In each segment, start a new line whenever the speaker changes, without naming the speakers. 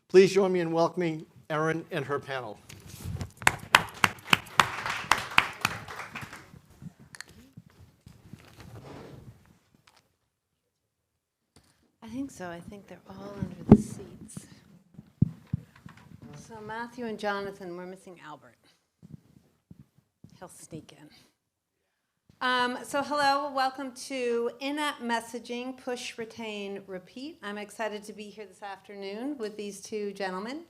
Please join me in welcoming Erin and her panel.
I think so. I think they're all under the seats. So Matthew and Jonathan, we're missing Albert. He'll sneak in. So hello, welcome to In-App Messaging, Push, Retain, Repeat. I'm excited to be here this afternoon with these two gentlemen.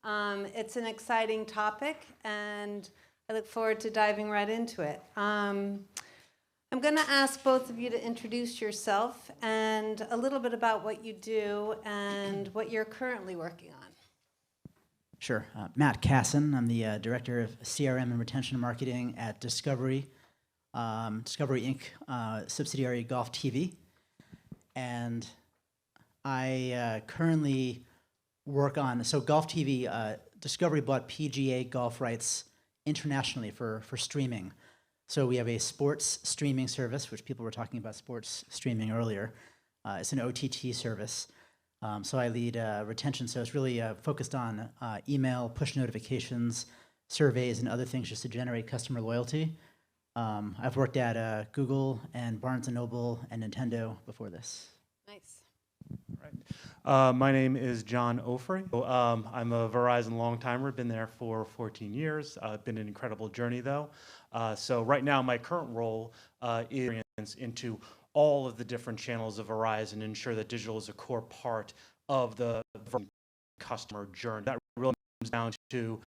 It's an exciting topic, and I look forward to diving right into it. I'm going to ask both of you to introduce yourself and a little bit about what you do and what you're currently working on.
Sure. Matt Casson. I'm the Director of CRM and Retention Marketing at Discovery Inc., subsidiary Golf TV. And I currently work on, so Golf TV, Discovery bought PGA golf rights internationally for streaming. So we have a sports streaming service, which people were talking about sports streaming earlier. It's an OTT service. So I lead retention, so it's really focused on email, push notifications, surveys, and other things just to generate customer loyalty. I've worked at Google and Barnes & Noble and Nintendo before this.
Nice.
Right. My name is John Ofrey. I'm a Verizon long-timer, been there for 14 years. Been an incredible journey though. So right now my current role is into all of the different channels of Verizon, ensure that digital is a core part of the customer journey. That really comes down to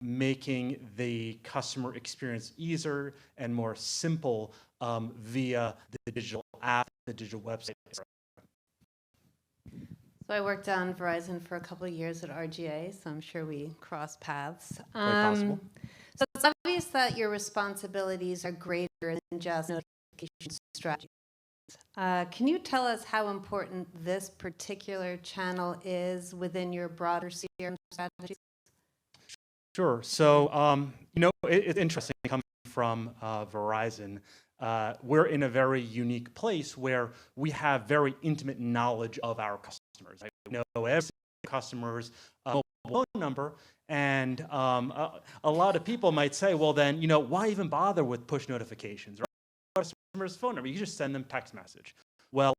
making the customer experience easier and more simple via the digital app, the digital website.
So I worked on Verizon for a couple of years at RGA, so I'm sure we cross paths.
Quite possible.
So it's obvious that your responsibilities are greater than just notification strategy. Can you tell us how important this particular channel is within your broader CRM strategy?
Sure. So, it's interesting coming from Verizon. We're in a very unique place where we have very intimate knowledge of our customers. I know every customer's mobile phone number, and a lot of people might say, well, then, why even bother with push notifications? Customer's phone number, you just send them text message. Well,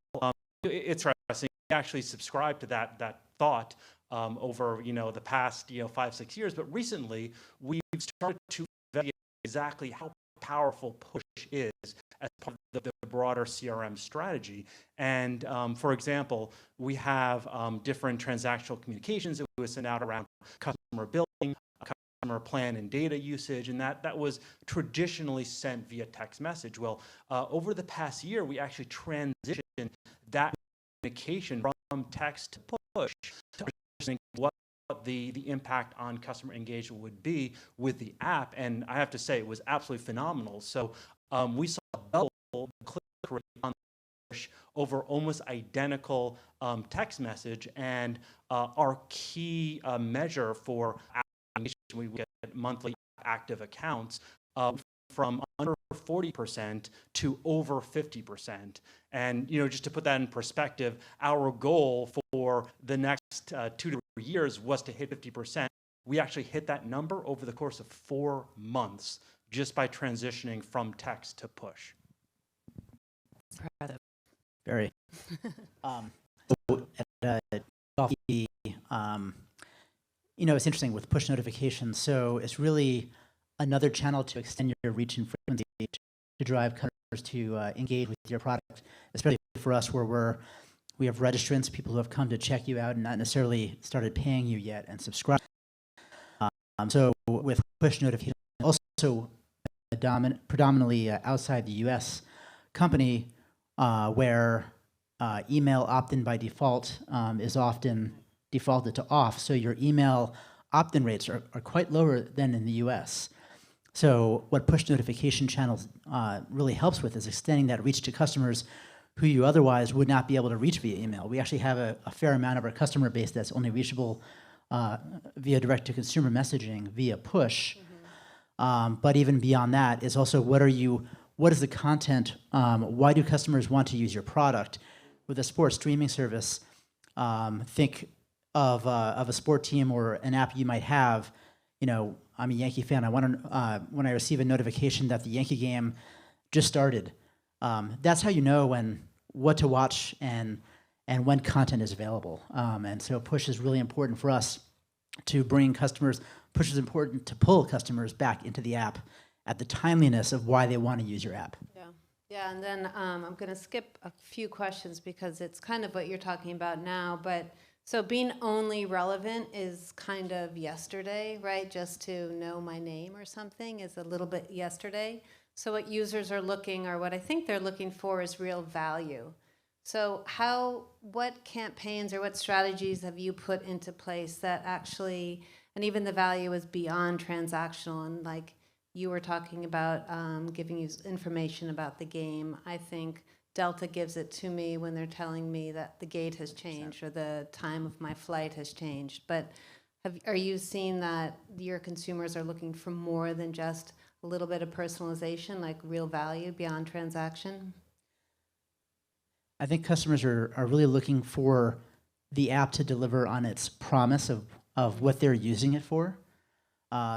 it's interesting. We actually subscribe to that thought over the past 5-6 years, but recently we've started to evaluate exactly how powerful push is as part of the broader CRM strategy. And for example, we have different transactional communications that we would send out around customer billing, customer plan and data usage, and that was traditionally sent via text message. Well, over the past year, we actually transitioned that communication from text to push to understanding what the impact on customer engagement would be with the app, and I have to say it was absolutely phenomenal. So we saw double click rate on push over almost identical text message, and our key measure for we get monthly active accounts from under 40% to over 50%. And just to put that in perspective, our goal for the next 2 to 3 years was to hit 50%. We actually hit that number over the course of 4 months just by transitioning from text to push.
Very. So at Golf TV, it's interesting with push notifications. So it's really another channel to extend your reach and frequency to drive customers to engage with your product, especially for us where we have registrants, people who have come to check you out and not necessarily started paying you yet and subscribe. So with push notifications, also predominantly outside the U.S. company where email opt-in by default is often defaulted to off. So your email opt-in rates are quite lower than in the US. So what push notification channels really helps with is extending that reach to customers who you otherwise would not be able to reach via email. We actually have a fair amount of our customer base that's only reachable via direct-to-consumer messaging via push. But even beyond that is also what is the content? Why do customers want to use your product? With a sports streaming service, think of a sport team or an app you might have. You know, I'm a Yankee fan. I want to when I receive a notification that the Yankee game just started. That's how you know what to watch and when content is available. And so push is really important for us to bring customers. Push is important to pull customers back into the app at the timeliness of why they want to use your app.
Yeah. Yeah, and then I'm going to skip a few questions because it's kind of what you're talking about now. But so being only relevant is kind of yesterday, right? Just to know my name or something is a little bit yesterday. So what users are looking, or what I think they're looking for, is real value. So what campaigns or what strategies have you put into place that actually, and even the value is beyond transactional, and like you were talking about giving you information about the game. I think Delta gives it to me when they're telling me that the gate has changed or the time of my flight has changed. But are you seeing that your consumers are looking for more than just a little bit of personalization, like real value beyond transaction?
I think customers are really looking for the app to deliver on its promise of what they're using it for.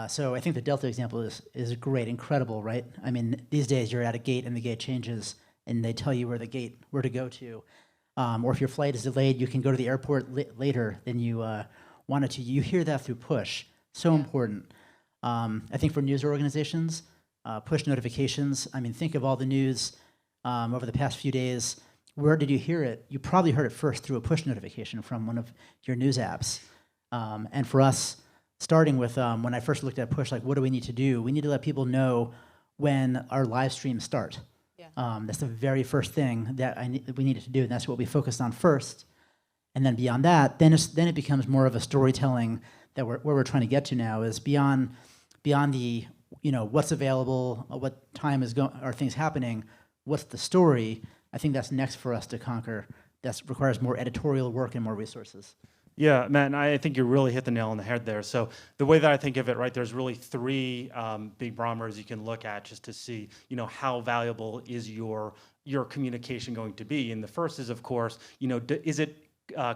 So I think the Delta example is great, incredible, right? I mean, these days you're at a gate and the gate changes and they tell you where to go to. Or if your flight is delayed, you can go to the airport later than you wanted to. You hear that through push. So important. I think for news organizations, push notifications. I mean, think of all the news over the past few days. Where did you hear it? You probably heard it first through a push notification from one of your news apps. And for us, starting with when I first looked at push, like, what do we need to do? We need to let people know when our live streams start. Yeah. That's the very first thing that we needed to do, and that's what we focused on first. And then beyond that, then it becomes more of a storytelling that where we're trying to get to now is beyond the what's available, what time are things happening, what's the story. I think that's next for us to conquer. That requires more editorial work and more resources.
Yeah, Matt, and I think you really hit the nail on the head there. So the way that I think of it, right, there's really three big barometers you can look at just to see, how valuable is your communication going to be. And the first is, of course, is it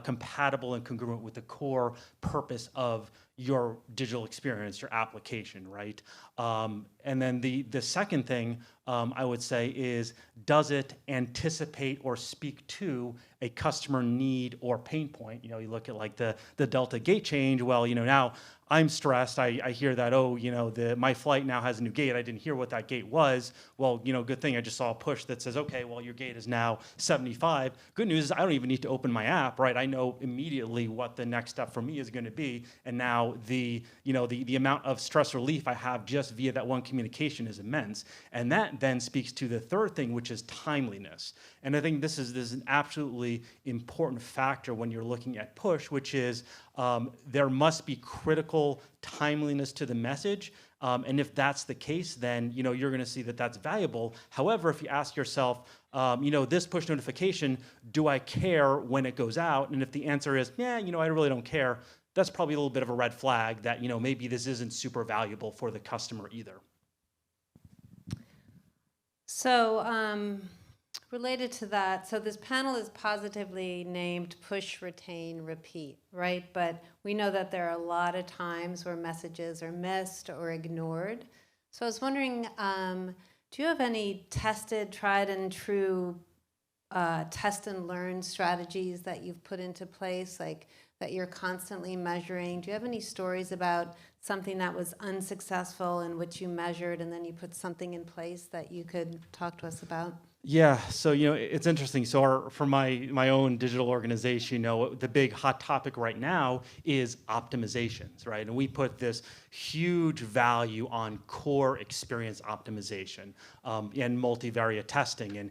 compatible and congruent with the core purpose of your digital experience, your application, right? And then the second thing I would say is, does it anticipate or speak to a customer need or pain point? You look at like the Delta gate change. Well, now I'm stressed. I hear that, my flight now has a new gate. I didn't hear what that gate was. Well, good thing I just saw a push that says, okay, well, your gate is now 75. Good news is I don't even need to open my app, right? I know immediately what the next step for me is going to be. And now the amount of stress relief I have just via that one communication is immense. And that then speaks to the third thing, which is timeliness. And I think this is an absolutely important factor when you're looking at push, which is there must be critical timeliness to the message. And if that's the case, then you're going to see that that's valuable. However, if you ask yourself, this push notification, do I care when it goes out? And if the answer is, I really don't care, that's probably a little bit of a red flag that maybe this isn't super valuable for the customer either.
So related to that, so this panel is positively named Push, Retain, Repeat, right? But we know that there are a lot of times where messages are missed or ignored. So I was wondering, do you have any tested, tried and true test and learn strategies that you've put into place, like that you're constantly measuring? Do you have any stories about something that was unsuccessful in which you measured and then you put something in place that you could talk to us about?
Yeah, so it's interesting. So for my own digital organization, the big hot topic right now is optimizations, right? And we put this huge value on core experience optimization and multivariate testing. And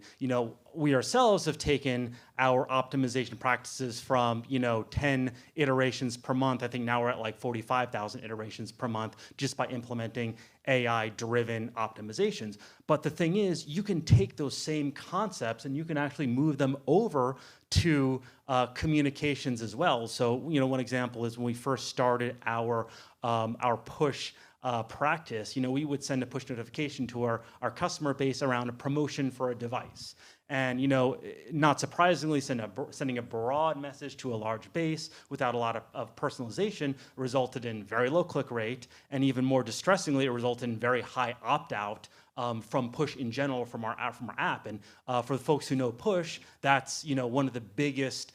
we ourselves have taken our optimization practices from 10 iterations per month. I think now we're at like 45,000 iterations per month just by implementing AI-driven optimizations. But the thing is, you can take those same concepts and you can actually move them over to communications as well. So, one example is when we first started our push practice, we would send a push notification to our customer base around a promotion for a device. And, not surprisingly, sending a broad message to a large base without a lot of personalization resulted in very low click rate. And even more distressingly, it resulted in very high opt-out from push in general from our app. And for the folks who know push, that's, one of the biggest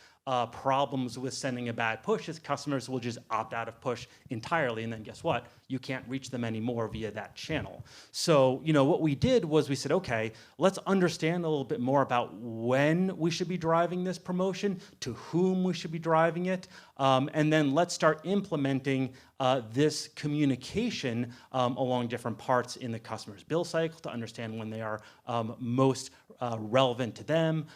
problems with sending a bad push is customers will just opt out of push entirely, and then guess what? You can't reach them anymore via that channel. So, what we did was we said, okay, let's understand a little bit more about when we should be driving this promotion, to whom we should be driving it, and then let's start implementing this communication along different parts in the customer's bill cycle to understand when they are most relevant to them,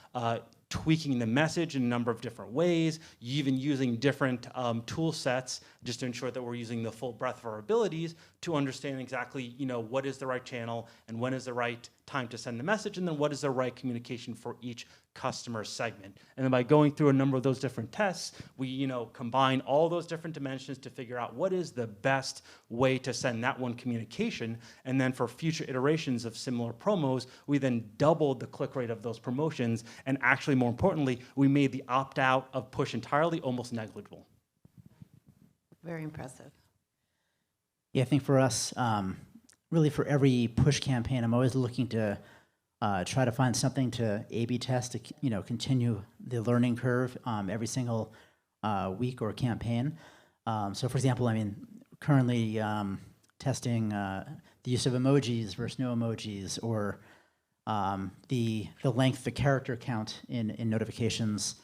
tweaking the message in a number of different ways, even using different tool sets just to ensure that we're using the full breadth of our abilities to understand exactly, what is the right channel and when is the right time to send the message, and then what is the right communication for each customer segment. And then by going through a number of those different tests, we, combine all those different dimensions to figure out what is the best way to send that one communication. And then for future iterations of similar promos, we then doubled the click rate of those promotions. And actually, more importantly, we made the opt-out of push entirely almost negligible.
Very impressive.
Yeah, I think for us, really for every push campaign, I'm always looking to try to find something to A/B test to continue the learning curve every single week or campaign. So, for example, currently testing the use of emojis versus no emojis, or the length, the character count in notifications,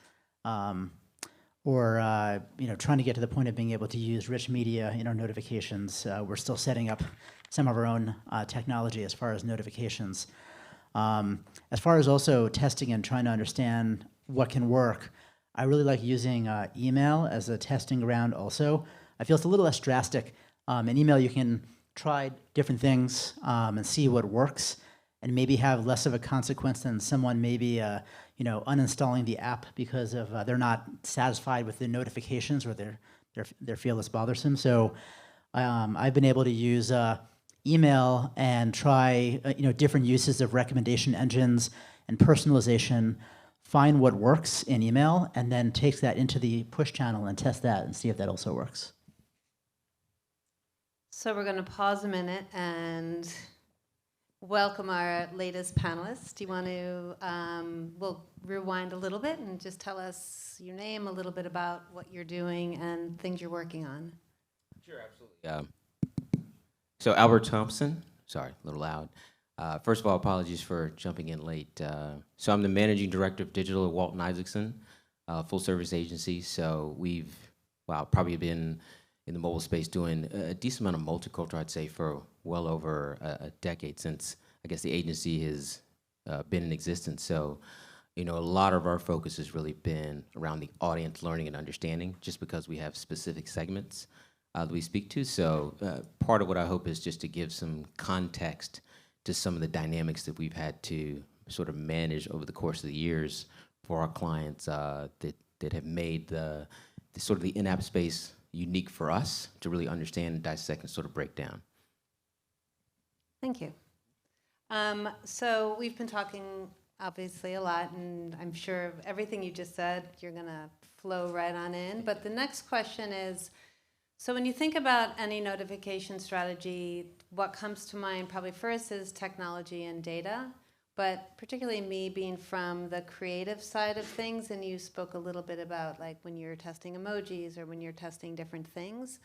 or trying to get to the point of being able to use rich media in our notifications. We're still setting up some of our own technology as far as notifications. As far as also testing and trying to understand what can work, I really like using email as a testing ground also. I feel it's a little less drastic. In email, you can try different things and see what works, and maybe have less of a consequence than someone maybe uninstalling the app because of they're not satisfied with the notifications, or they feel it's bothersome. So I've been able to use email and try different uses of recommendation engines and personalization, find what works in email, and then takes that into the push channel and test that and see if that also works.
So we're going to pause a minute and welcome our latest panelists. Do you want to, we'll rewind a little bit and just tell us your name, a little bit about what you're doing and things you're working on.
Sure, absolutely. So Albert Thompson, sorry, a little loud. First of all, apologies for jumping in late. So I'm the Managing Director of Digital at Walton Isaacson, full service agency. So we've, probably been in the mobile space doing a decent amount of multicultural, I'd say, for well over a decade since, I guess, the agency has been in existence. So, a lot of our focus has really been around the audience learning and understanding, just because we have specific segments that we speak to. So part of what I hope is just to give some context to some of the dynamics that we've had to sort of manage over the course of the years for our clients that have made the sort of the in-app space unique for us to really understand and dissect and sort of break down.
Thank you. So we've been talking obviously a lot, and I'm sure everything you just said, you're going to flow right on in. But the next question is, so when you think about any notification strategy, what comes to mind probably first is technology and data, but particularly me being from the creative side of things, and you spoke a little bit about like when you're testing emojis or when you're testing different things,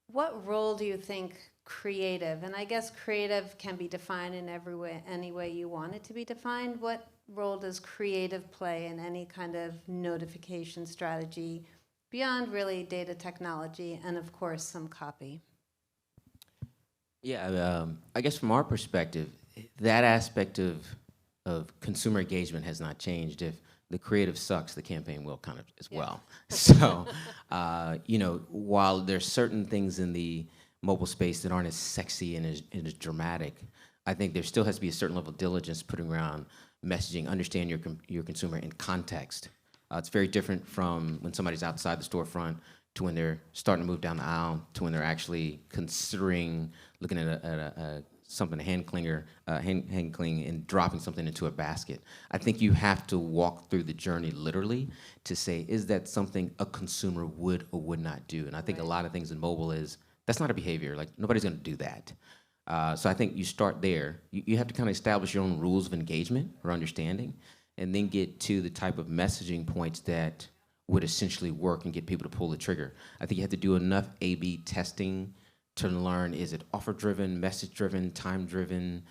what role do you think creative, and I guess creative can be defined in every way, any way you want it to be defined, what role does creative play in any kind of notification strategy beyond really data technology and, of course, some copy?
Yeah, I guess from our perspective, that aspect of consumer engagement has not changed. If the creative sucks, the campaign will kind of as well. So, while there's certain things in the mobile space that aren't as sexy and as dramatic, I think there still has to be a certain level of diligence putting around messaging, understand your consumer in context, It's very different from when somebody's outside the storefront to when they're starting to move down the aisle to when they're actually considering looking at something, a hand cling and dropping something into a basket. I think you have to walk through the journey literally to say, is that something a consumer would or would not do? And I think a lot of things in mobile is, that's not a behavior. Like, nobody's gonna do that. So I think you start there. You have to kind of establish your own rules of engagement or understanding, and then get to the type of messaging points that would essentially work and get people to pull the trigger. I think you have to do enough A/B testing to learn, is it offer-driven, message-driven, time-driven?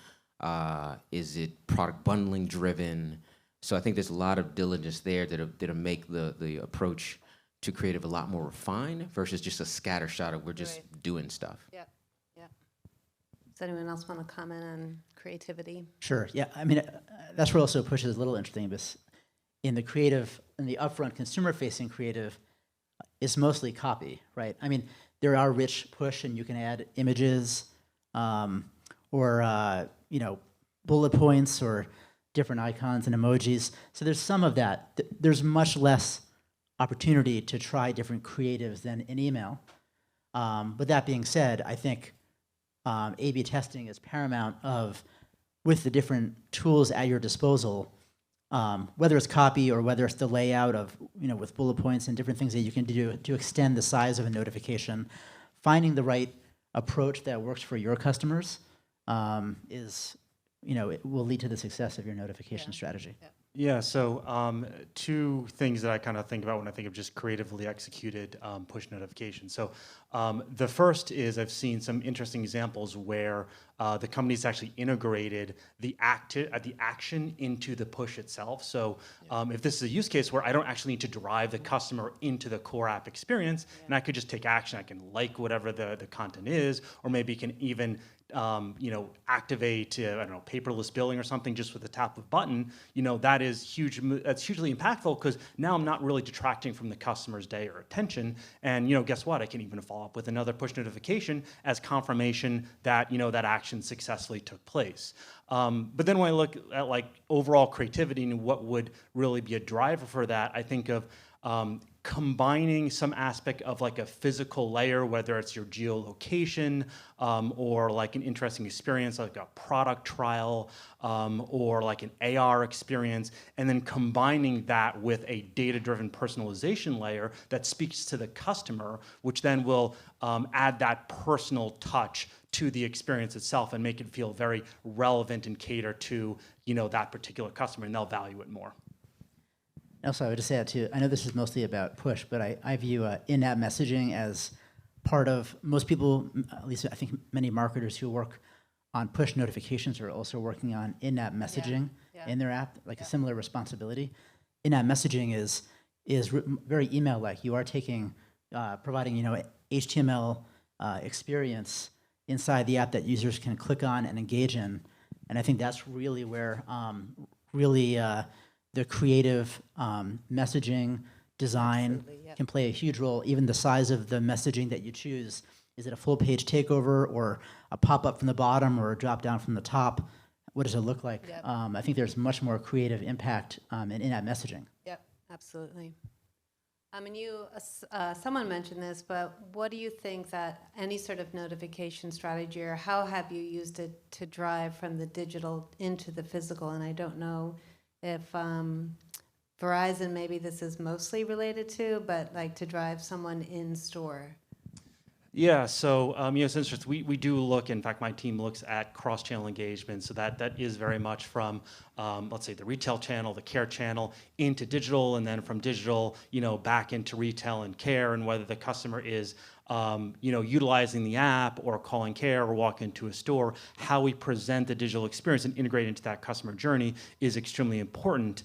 Is it product bundling-driven? So I think there's a lot of diligence there that'll make the approach to creative a lot more refined versus just a scatter shot of we're just doing stuff.
Yep. Yep. Does anyone else want to comment on creativity?
Sure. Yeah. I mean, that's where also Push is a little interesting, because in the creative, in the upfront consumer-facing creative, it's mostly copy, right? I mean, there are rich push, and you can add images, or bullet points or different icons and emojis. So there's some of that. There's much less opportunity to try different creatives than in email. But that being said, I think A/B testing is paramount with the different tools at your disposal, whether it's copy or whether it's the layout of, with bullet points and different things that you can do to extend the size of a notification. Finding the right approach that works for your customers it will lead to the success of your notification strategy.
Yeah.
Yeah, so two things that I kind of think about when I think of just creatively executed push notifications. So the first is I've seen some interesting examples where the company's actually integrated the action into the push itself. So if this is a use case where I don't actually need to drive the customer into the core app experience, and I could just take action, I can like whatever the content is, or maybe can even activate, I don't know, paperless billing or something just with a tap of a button, that is huge. That's hugely impactful because now I'm not really detracting from the customer's day or attention. And, guess what? I can even follow up with another push notification as confirmation that, that action successfully took place. But then when I look at like overall creativity and what would really be a driver for that, I think of combining some aspect of like a physical layer, whether it's your geolocation or like an interesting experience like a product trial or like an AR experience, and then combining that with a data-driven personalization layer that speaks to the customer, which then will add that personal touch to the experience itself and make it feel very relevant and cater to that particular customer, and they'll value it more.
Also, I would just add too, I know this is mostly about push, but I view in-app messaging as part of, most people, at least I think many marketers who work on push notifications are also working on in-app messaging in their app, like a similar responsibility. In-app messaging is very email-like. You are providing HTML experience inside the app that users can click on and engage in, and I think that's really where the creative messaging design can play a huge role. Even the size of the messaging that you choose. Is it a full page takeover or a pop-up from the bottom or a drop down from the top? What does it look like?
Yep.
I think there's much more creative impact in in-app messaging.
Yep, absolutely. And someone mentioned this, but what do you think that any sort of notification strategy, or how have you used it to drive from the digital into the physical? And I don't know if Verizon, maybe this is mostly related to, but like to drive someone in store.
Yeah, so it's interesting. We do look, in fact, my team looks at cross-channel engagement, so that is very much from, let's say, the retail channel, the care channel, into digital, and then from digital, back into retail and care, and whether the customer is, utilizing the app or calling care or walking into a store, how we present the digital experience and integrate into that customer journey is extremely important.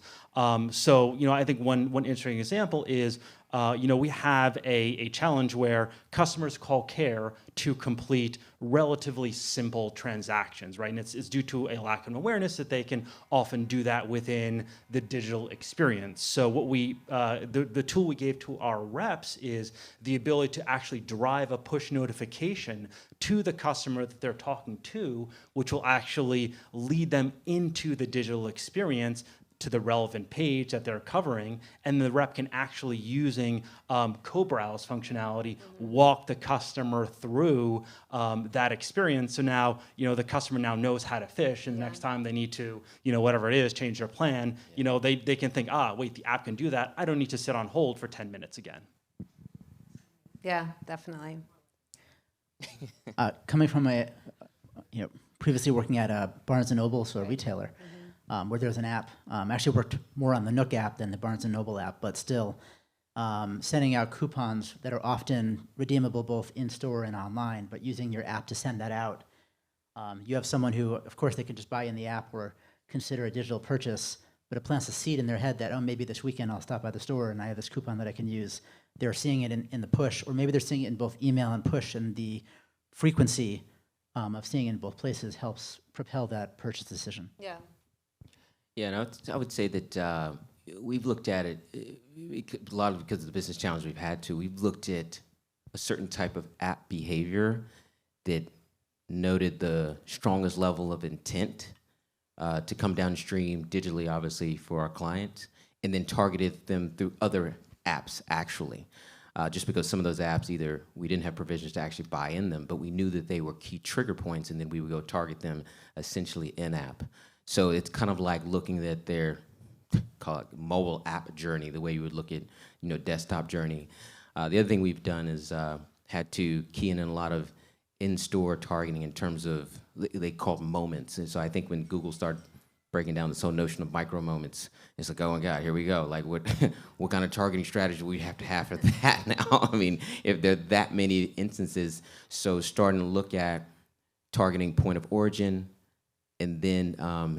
So, I think one interesting example is, we have a challenge where customers call care to complete relatively simple transactions, right? And it's due to a lack of awareness that they can often do that within the digital experience. So what the tool we gave to our reps is the ability to actually drive a push notification to the customer that they're talking to, which will actually lead them into the digital experience to the relevant page that they're covering, and the rep can actually, using co-browse functionality, walk the customer through that experience. So now, the customer now knows how to fish, and the next time they need to, whatever it is, change their plan, they can think, wait, the app can do that. I don't need to sit on hold for 10 minutes again.
Yeah, definitely.
Coming from previously working at a Barnes & Noble, so a retailer, where there's an app. Actually worked more on the Nook app than the Barnes & Noble app, but still sending out coupons that are often redeemable both in-store and online, but using your app to send that out. You have someone who, of course, they can just buy in the app or consider a digital purchase, but it plants a seed in their head that, maybe this weekend I'll stop by the store and I have this coupon that I can use. They're seeing it in the push, or maybe they're seeing it in both email and push, and the frequency of seeing it in both places helps propel that purchase decision.
Yeah.
Yeah, and I would say that we've looked at it, a lot of because of the business challenge we've had to, we've looked at a certain type of app behavior that noted the strongest level of intent to come downstream digitally, obviously, for our clients, and then targeted them through other apps, actually. Just because some of those apps, either we didn't have provisions to actually buy in them, but we knew that they were key trigger points, and then we would go target them essentially in-app. So it's kind of like looking at their, call it mobile app journey, the way you would look at, desktop journey. The other thing we've done is had to key in a lot of in-store targeting in terms of, they call moments. And so I think when Google started breaking down this whole notion of micro moments, it's like, oh my God, here we go. Like what kind of targeting strategy we have to have for that now? I mean, if there are that many instances, so starting to look at targeting point of origin, and then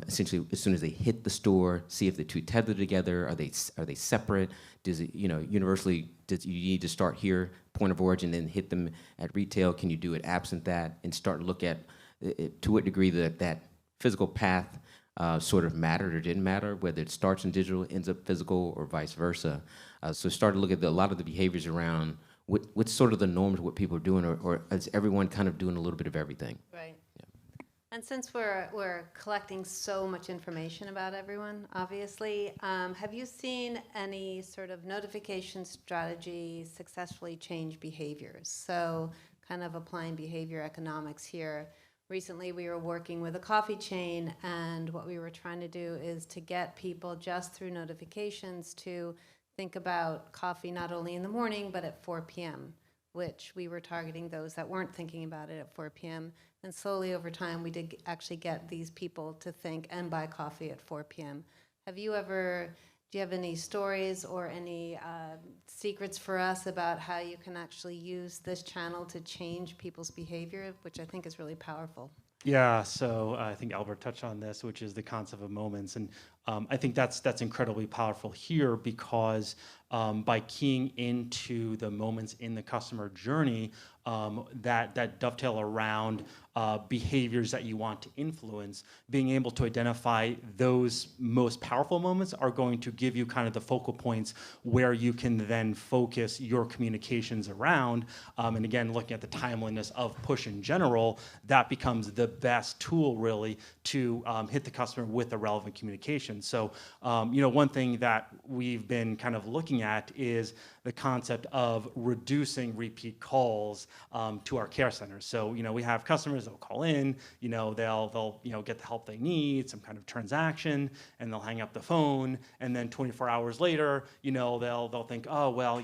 essentially as soon as they hit the store, see if the two tether together. Are they separate? Does it, universally, you need to start here, point of origin, then hit them at retail? Can you do it absent that? And start to look at to what degree that physical path sort of mattered or didn't matter, whether it starts in digital, ends up physical, or vice versa. So start to look at a lot of the behaviors around what's sort of the norms, what people are doing, or is everyone kind of doing a little bit of everything?
Right. And since we're collecting so much information about everyone, obviously, have you seen any sort of notification strategy successfully change behaviors? So kind of applying behavior economics here. Recently, we were working with a coffee chain, and what we were trying to do is to get people just through notifications to think about coffee not only in the morning, but at 4 p.m., which we were targeting those that weren't thinking about it at 4 p.m. And slowly over time, we did actually get these people to think and buy coffee at 4 p.m. Do you have any stories or any secrets for us about how you can actually use this channel to change people's behavior, which I think is really powerful?
Yeah, so I think Albert touched on this, which is the concept of moments. And I think that's incredibly powerful here because by keying into the moments in the customer journey that dovetail around behaviors that you want to influence, being able to identify those most powerful moments are going to give you kind of the focal points where you can then focus your communications around. And again, looking at the timeliness of push in general, that becomes the best tool really to hit the customer with the relevant communication. So, one thing that we've been kind of looking at is the concept of reducing repeat calls to our care centers. So, we have customers that will call in, they'll get the help they need, some kind of transaction, and they'll hang up the phone, and then 24 hours later, they'll think, oh, well,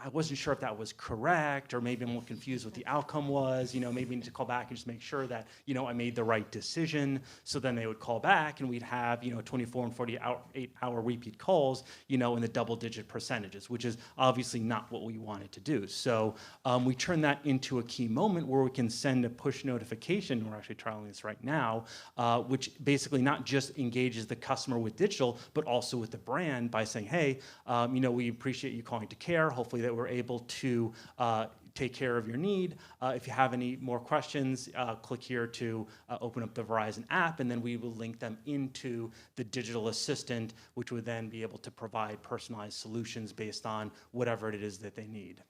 I wasn't sure if that was correct, or maybe I'm a little confused what the outcome was. Maybe I need to call back and just make sure that, I made the right decision. So then they would call back and we'd have, 24 and 48-hour repeat calls, in the double-digit percentages, which is obviously not what we wanted to do. So we turn that into a key moment where we can send a push notification. We're actually trialing this right now, which basically not just engages the customer with digital, but also with the brand by saying, hey, we appreciate you calling to care. Hopefully that we're able to take care of your need. If you have any more questions, click here to open up the Verizon app, and then we will link them into the digital assistant, which would then be able to provide personalized solutions based on whatever it is that they need.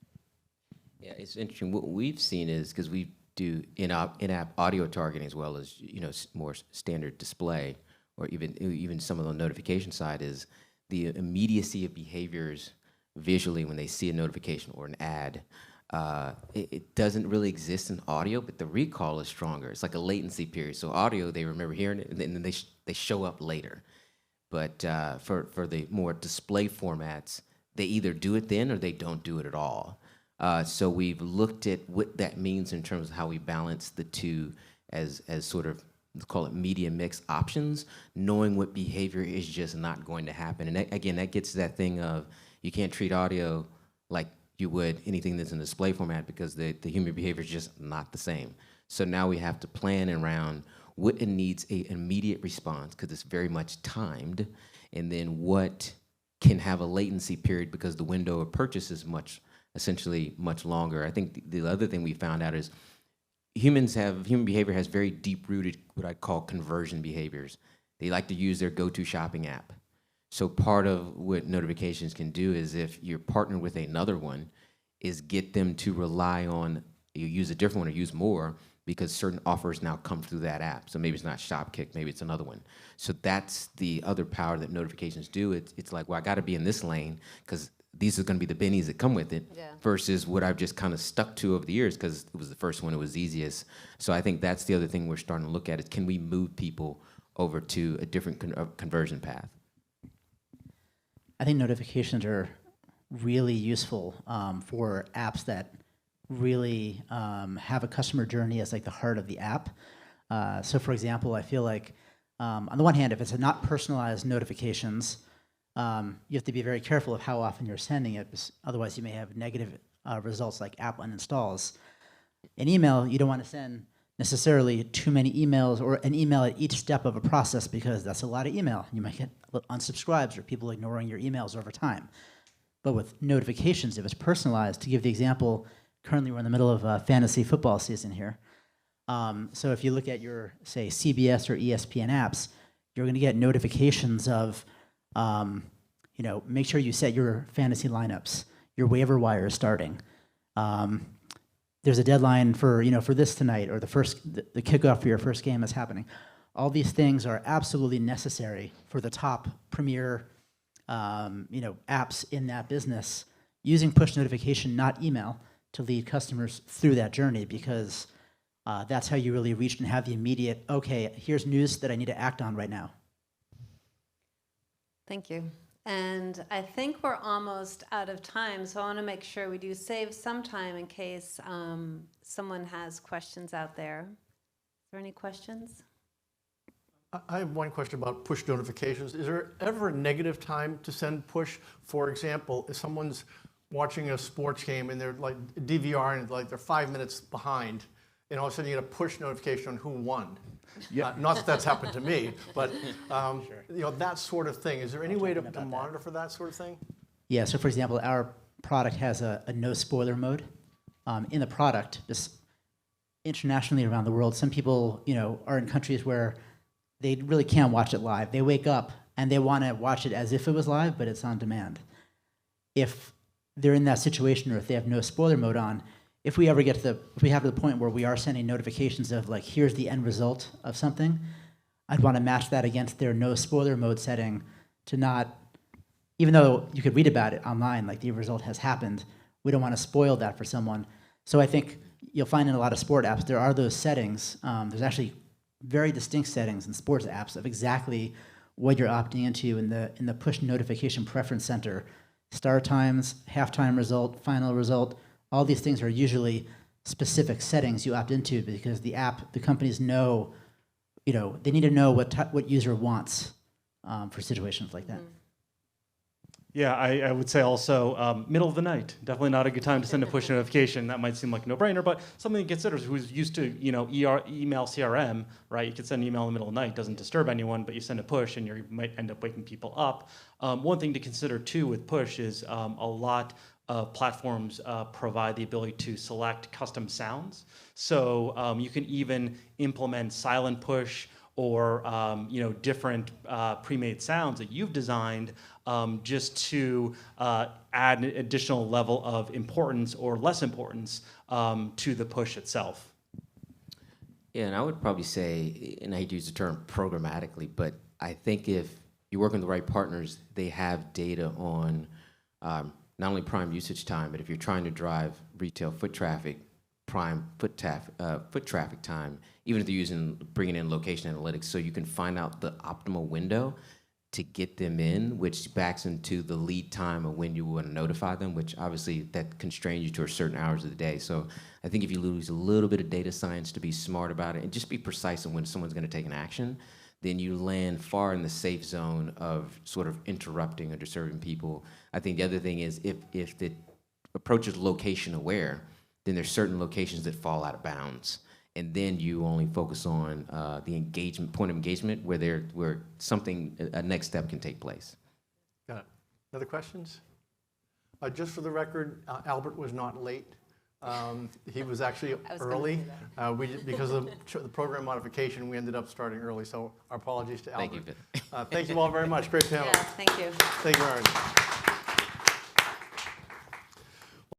Yeah, it's interesting. What we've seen is, because we do in-app audio targeting as well as more standard display, or even some of the notification side, is the immediacy of behaviors visually when they see a notification or an ad. It doesn't really exist in audio, but the recall is stronger. It's like a latency period. So audio, they remember hearing it, and then they show up later. But for the more display formats, they either do it then or they don't do it at all. So we've looked at what that means in terms of how we balance the two as sort of, let's call it media mix options, knowing what behavior is just not going to happen. And again, that gets to that thing of you can't treat audio like you would anything that's in display format, because the human behavior is just not the same. So now we have to plan around what it needs an immediate response, because it's very much timed, and then what can have a latency period because the window of purchase is essentially much longer. I think the other thing we found out is human behavior has very deep-rooted, what I call conversion behaviors. They like to use their go-to shopping app. So part of what notifications can do is, if you're partnered with another one, is get them to rely on, you use a different one or use more, because certain offers now come through that app. So maybe it's not Shopkick, maybe it's another one. So that's the other power that notifications do. It's like, well, I gotta be in this lane because these are gonna be the bennies that come with it, versus what I've just kind of stuck to over the years because it was the first one, it was easiest. So I think that's the other thing we're starting to look at, is can we move people over to a different conversion path?
I think notifications are really useful for apps that really have a customer journey as like the heart of the app. So for example, I feel like on the one hand, if it's not personalized notifications, you have to be very careful of how often you're sending it, because otherwise you may have negative results like app uninstalls. An email, you don't want to send necessarily too many emails, or an email at each step of a process, because that's a lot of email. You might get unsubscribes or people ignoring your emails over time. But with notifications, if it's personalized, to give the example, currently we're in the middle of fantasy football season here. So if you look at your, say, CBS or ESPN apps, you're going to get notifications of, make sure you set your fantasy lineups. Your waiver wire is starting. There's a deadline for this tonight, or the kickoff for your first game is happening. All these things are absolutely necessary for the top premier, apps in that business, using push notification, not email, to lead customers through that journey, because that's how you really reach and have the immediate, okay, here's news that I need to act on right now.
Thank you. And I think we're almost out of time, so I want to make sure we do save some time in case someone has questions out there. Is there any questions?
I have one question about push notifications. Is there ever a negative time to send push? For example, if someone's watching a sports game and they're like DVR and like they're 5 minutes behind, and all of a sudden you get a push notification on who won.
Yeah.
Not that that's happened to me, but that sort of thing. Is there any way to monitor for that sort of thing?
Yeah, so for example, our product has a no spoiler mode. In the product, just internationally around the world, some people are in countries where they really can't watch it live. They wake up and they want to watch it as if it was live, but it's on demand. If they're in that situation, or if they have no spoiler mode on, if we have to the point where we are sending notifications of like, here's the end result of something, I'd want to match that against their no spoiler mode setting, to not, even though you could read about it online, like the result has happened, we don't want to spoil that for someone. So I think you'll find in a lot of sport apps, there are those settings. There's actually very distinct settings in sports apps of exactly what you're opting into in the push notification preference center. Start times, halftime result, final result, all these things are usually specific settings you opt into, because the companies know, they need to know what user wants for situations like that.
Yeah, I would say also middle of the night. Definitely not a good time to send a push notification. That might seem like a no-brainer, but something to consider who's used to email CRM, right? You could send an email in the middle of the night, doesn't disturb anyone, but you send a push and you might end up waking people up. One thing to consider too with push is a lot of platforms provide the ability to select custom sounds. So you can even implement silent push, or different pre-made sounds that you've designed, just to add an additional level of importance or less importance to the push itself.
Yeah, and I would probably say, and I hate to use the term programmatically, but I think if you work with the right partners, they have data on not only prime usage time, but if you're trying to drive retail foot traffic, prime foot traffic time, even if they're bringing in location analytics, so you can find out the optimal window to get them in, which backs into the lead time of when you want to notify them, which obviously that constrains you to a certain hours of the day. So I think if you lose a little bit of data science to be smart about it and just be precise on when someone's going to take an action, then you land far in the safe zone of sort of interrupting or disturbing people. I think the other thing is if the approach is location aware, then there's certain locations that fall out of bounds. And then you only focus on the engagement, point of engagement, where a next step can take place.
Got it. Other questions? Just for the record, Albert was not late. He was actually
was gonna
early.
say
Because of the program modification, we ended up starting early. So our apologies to Albert.
Thank you.
Thank you all very much. Great panel.
Yeah, thank you.
Thank you very much.